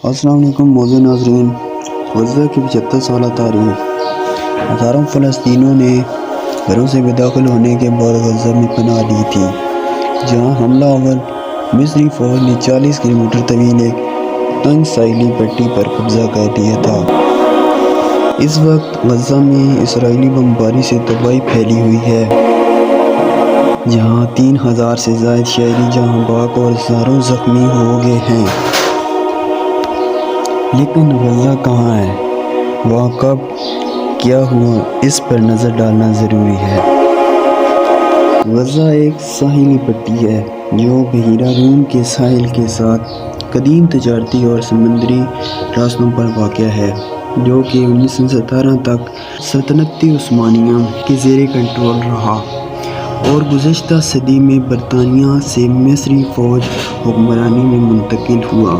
السلام علیکم موزے ناظرین۔ غزہ کی 75 سالہ تاریخ۔ ہزاروں فلسطینیوں نے گھروں سے بے دخل ہونے کے بعد غزہ میں پناہ لی تھی، جہاں حملہ آور مصری فوج نے 40 کلومیٹر طویل ایک تنگ ساحلی پٹی پر قبضہ کر لیا تھا۔ اس وقت غزہ میں اسرائیلی بمباری سے تباہی پھیلی ہوئی ہے، جہاں 3000 سے زائد شہری جاں بحق اور ہزاروں زخمی ہو گئے ہیں۔ لیکن غزہ کہاں ہے؟ وہاں کب کیا ہوا، اس پر نظر ڈالنا ضروری ہے۔ غزہ ایک ساحلی پٹی ہے جو بحیرہ روم کے ساحل کے ساتھ قدیم تجارتی اور سمندری راستوں پر واقع ہے، جو کہ 1917 تک سلطنت عثمانیہ کے زیر کنٹرول رہا اور گزشتہ صدی میں برطانیہ سے مصری فوج حکمرانی میں منتقل ہوا،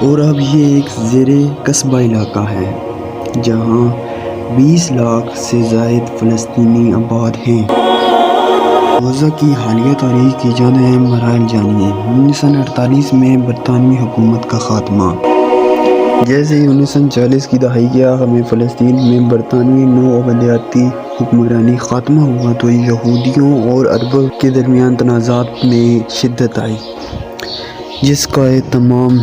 اور اب یہ ایک زیر قصبہ علاقہ ہے جہاں 20 لاکھ سے زائد فلسطینی آباد ہیں۔ غزہ کی حالیہ تاریخ کی چند اہم مراحل جانیے۔ 1948 میں برطانوی حکومت کا خاتمہ۔ جیسے ہی 1940 کی دہائی کے آخر میں فلسطین میں برطانوی نوآبادیاتی حکمرانی ختم ہوا تو یہودیوں اور عربوں کے درمیان تنازعات میں شدت آئی، جس کا اہتمام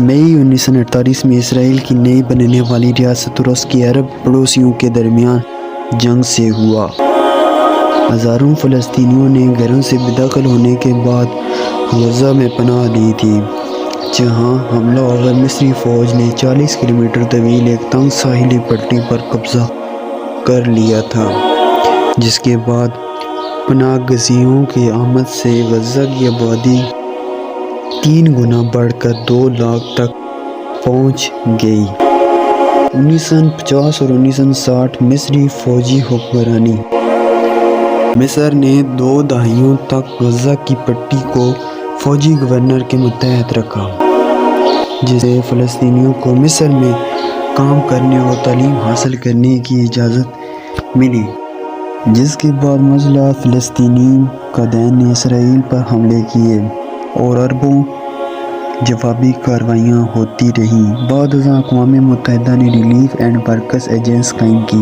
مئی 1948 میں اسرائیل کی نئی بننے والی ریاست اور اس کے عرب پڑوسیوں کے درمیان جنگ سے ہوا۔ ہزاروں فلسطینیوں نے گھروں سے بے دخل ہونے کے بعد غزہ میں پناہ لی تھی، جہاں حملہ آور مصری فوج نے 40 کلومیٹر طویل ایک تنگ ساحلی پٹی پر قبضہ کر لیا تھا، جس کے بعد پناہ گزینوں کی آمد سے غزہ کی آبادی 3 گنا بڑھ کر 2 لاکھ تک پہنچ گئی۔ 1950 اور 1960 مصری فوجی حکمرانی۔ مصر نے 2 دہائیوں تک غزہ کی پٹی کو فوجی گورنر کے ماتحت رکھا، جس سے فلسطینیوں کو مصر میں کام کرنے اور تعلیم حاصل کرنے کی اجازت ملی۔ جس کے بعد مسلح فلسطینی قائدین نے اسرائیل پر حملے کیے اور اربوں جوابی کارروائیاں ہوتی رہیں۔ بعد ازاں اقوام متحدہ نے ریلیف اینڈ ورکس ایجنسی قائم کی،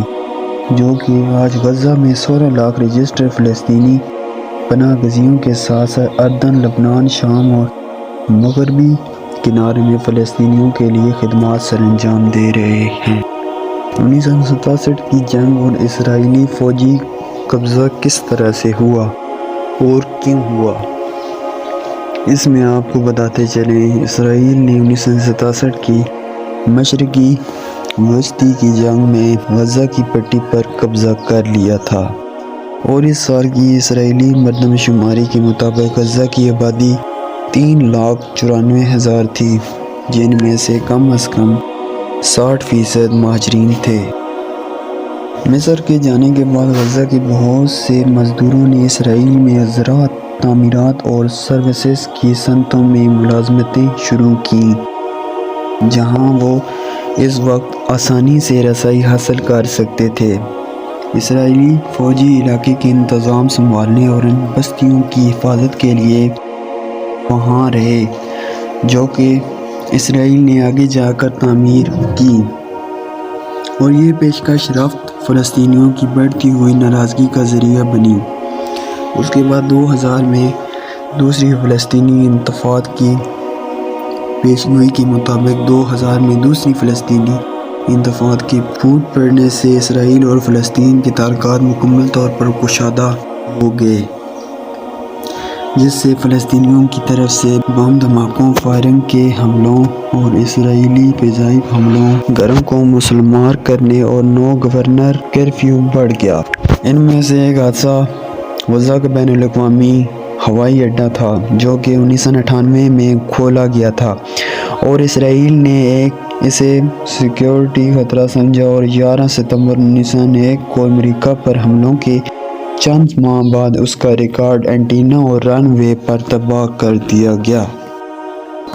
جو کہ آج غزہ میں 16 لاکھ رجسٹرڈ فلسطینی پناہ گزینوں کے ساتھ ساتھ اردن، لبنان، شام اور مغربی کنارے میں فلسطینیوں کے لیے خدمات سر انجام دے رہے ہیں۔ 1967 کی جنگ اور اسرائیلی فوجی قبضہ کس طرح سے ہوا اور کیوں ہوا، اس میں آپ کو بتاتے چلیں۔ اسرائیل نے 1967 کی مشرقی وسطی کی جنگ میں غزہ کی پٹی پر قبضہ کر لیا تھا، اور اس سال کی اسرائیلی مردم شماری کے مطابق غزہ کی آبادی 3,94,000 تھی، جن میں سے کم از کم 60% مہاجرین تھے۔ مصر کے جانے کے بعد غزہ کے بہت سے مزدوروں نے اسرائیل میں زراعت، تعمیرات اور سروسز کی صنعتوں میں ملازمتیں شروع کیں، جہاں وہ اس وقت آسانی سے رسائی حاصل کر سکتے تھے۔ اسرائیلی فوجی علاقے کے انتظام سنبھالنے اور ان بستیوں کی حفاظت کے لیے وہاں رہے، جو کہ اسرائیل نے آگے جا کر تعمیر کی، اور یہ پیشکش رفت فلسطینیوں کی بڑھتی ہوئی ناراضگی کا ذریعہ بنی۔ اس کے بعد 2000 میں دوسری فلسطینی انتفاضہ کی پیشگوئی کے مطابق 2000 میں دوسری فلسطینی انتفاضہ کے پھوٹ پڑنے سے اسرائیل اور فلسطین کے تعلقات مکمل طور پر کشادہ ہو گئے، جس سے فلسطینیوں کی طرف سے بم دھماکوں، فائرنگ کے حملوں اور اسرائیلی فضائی حملوں، گھروں کو مسمار کرنے اور نو گورنر کرفیو بڑھ گیا۔ ان میں سے ایک حادثہ غزہ کا بین الاقوامی ہوائی اڈہ تھا، جو کہ 1998 میں کھولا گیا تھا، اور اسرائیل نے اسے سیکیورٹی خطرہ سمجھا اور 11 ستمبر 1901 کو امریکہ پر حملوں کے چند ماہ بعد اس کا ریکارڈ اینٹینا اور رن وے پر تباہ کر دیا گیا۔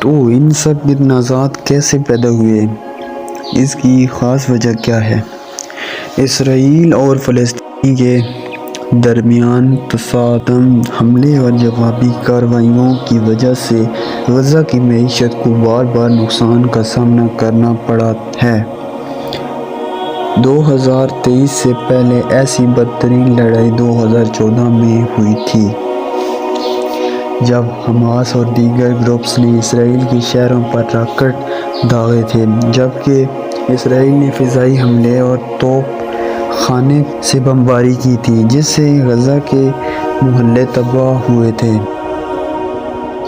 تو ان سب تنازعات کیسے پیدا ہوئے؟ اس کی خاص وجہ کیا ہے؟ اسرائیل اور فلسطین کے درمیان تصادم حملے اور جوابی کارروائیوں کی وجہ سے غزہ کی معیشت کو بار بار نقصان کا سامنا کرنا پڑا ہے۔ 2023 سے پہلے ایسی بدترین لڑائی 2014 میں ہوئی تھی، جب حماس اور دیگر گروپس نے اسرائیل کے شہروں پر راکٹ داغے تھے، جبکہ اسرائیل نے فضائی حملے اور توپ خانے سے بمباری کی تھی، جس سے غزہ کے محلے تباہ ہوئے تھے۔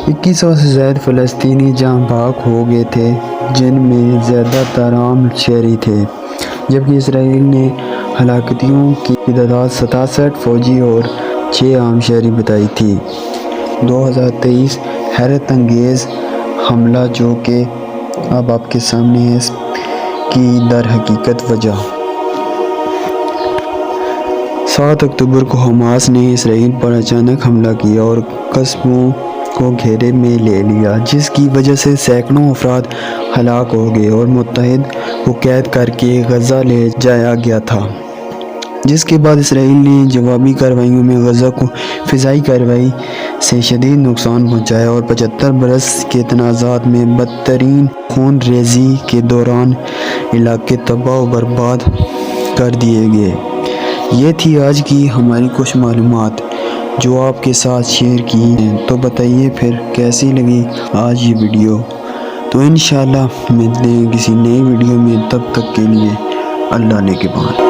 2100 سے زائد فلسطینی جاں بحق ہو گئے تھے، جن میں زیادہ تر عام شہری تھے، جبکہ اسرائیل نے ہلاکتوں کی تعداد 67 فوجی اور 6 عام شہری بتائی تھی۔ 2023 حیرت انگیز حملہ جو کہ اب آپ کے سامنے ہے، اس کی در حقیقت وجہ 7 اکتوبر کو حماس نے اسرائیل پر اچانک حملہ کیا اور قصبوں کو گھیرے میں لے لیا، جس کی وجہ سے سینکڑوں افراد ہلاک ہو گئے اور متحد کو قید کر کے غزہ لے جایا گیا تھا، جس کے بعد اسرائیل نے جوابی کارروائیوں میں غزہ کو فضائی کارروائی سے شدید نقصان پہنچایا اور 75 برس کے تنازعات میں بدترین خون ریزی کے دوران علاقے تباہ و برباد کر دیے گئے۔ یہ تھی آج کی ہماری کچھ معلومات جو آپ کے ساتھ شیئر کی ہیں، تو بتائیے پھر کیسی لگی آج یہ ویڈیو۔ تو انشاءاللہ ملتے ہیں کسی نئی ویڈیو میں، تب تک کے لیے اللہ نگہبان۔